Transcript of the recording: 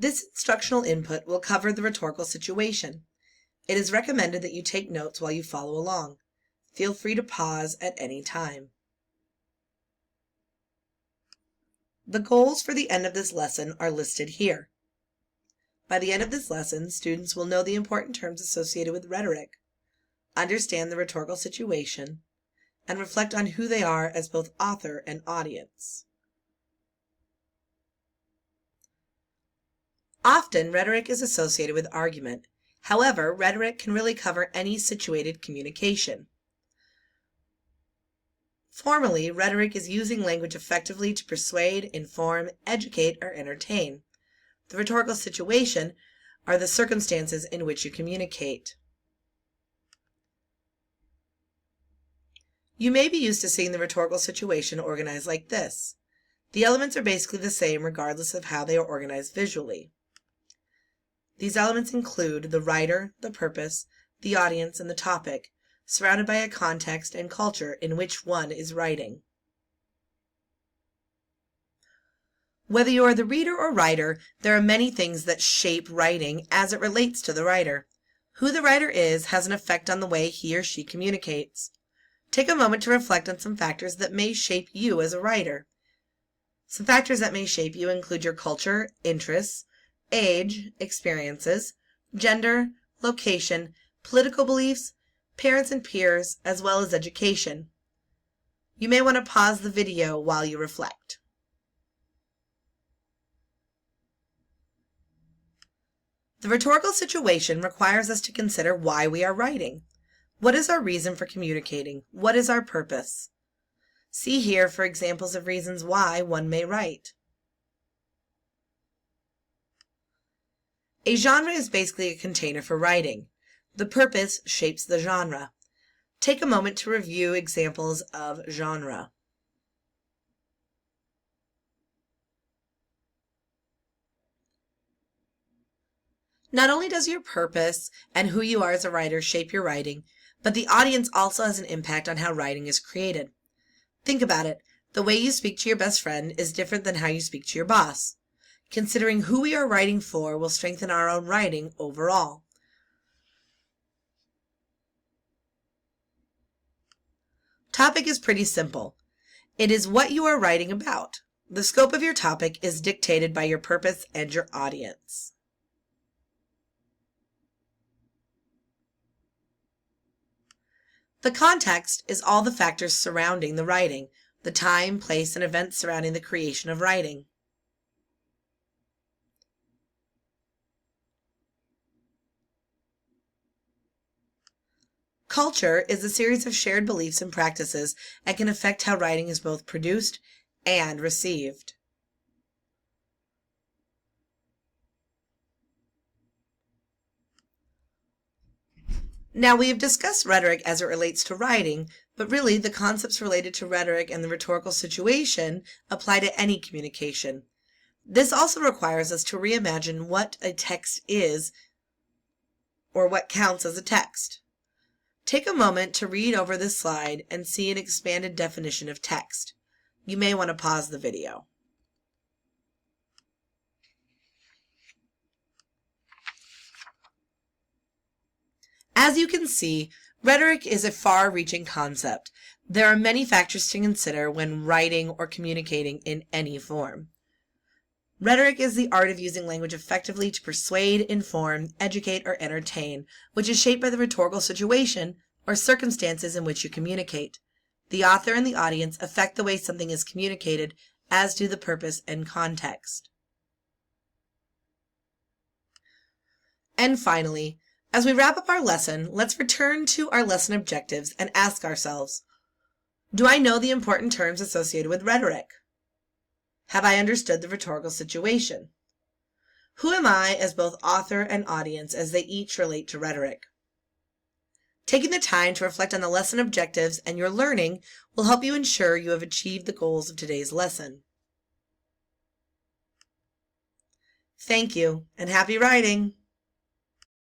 This instructional input will cover the rhetorical situation. It is recommended that you take notes while you follow along. Feel free to pause at any time. The goals for the end of this lesson are listed here. By the end of this lesson, students will know the important terms associated with rhetoric, understand the rhetorical situation, and reflect on who they are as both author and audience. Often, rhetoric is associated with argument. However, rhetoric can really cover any situated communication. Formally, rhetoric is using language effectively to persuade, inform, educate, or entertain. The rhetorical situation are the circumstances in which you communicate. You may be used to seeing the rhetorical situation organized like this. The elements are basically the same regardless of how they are organized visually. These elements include the writer, the purpose, the audience, and the topic, surrounded by a context and culture in which one is writing. Whether you are the reader or writer, there are many things that shape writing as it relates to the writer. Who the writer is has an effect on the way he or she communicates. Take a moment to reflect on some factors that may shape you as a writer. Some factors that may shape you include your culture, interests, age, experiences, gender, location, political beliefs, parents and peers, as well as education. You may want to pause the video while you reflect. The rhetorical situation requires us to consider why we are writing. What is our reason for communicating? What is our purpose? See here for examples of reasons why one may write. A genre is basically a container for writing. The purpose shapes the genre. Take a moment to review examples of genre. Not only does your purpose and who you are as a writer shape your writing, but the audience also has an impact on how writing is created. Think about it. The way you speak to your best friend is different than how you speak to your boss. Considering who we are writing for will strengthen our own writing overall. Topic is pretty simple. It is what you are writing about. The scope of your topic is dictated by your purpose and your audience. The context is all the factors surrounding the writing, the time, place, and events surrounding the creation of writing. Culture is a series of shared beliefs and practices and can affect how writing is both produced and received. Now, we have discussed rhetoric as it relates to writing, but really the concepts related to rhetoric and the rhetorical situation apply to any communication. This also requires us to reimagine what a text is, or what counts as a text. Take a moment to read over this slide and see an expanded definition of text. You may want to pause the video. As you can see, rhetoric is a far-reaching concept. There are many factors to consider when writing or communicating in any form. Rhetoric is the art of using language effectively to persuade, inform, educate, or entertain, which is shaped by the rhetorical situation or circumstances in which you communicate. The author and the audience affect the way something is communicated, as do the purpose and context. And finally, as we wrap up our lesson, let's return to our lesson objectives and ask ourselves, do I know the important terms associated with rhetoric? Have I understood the rhetorical situation? Who am I as both author and audience as they each relate to rhetoric? Taking the time to reflect on the lesson objectives and your learning will help you ensure you have achieved the goals of today's lesson. Thank you, and happy writing!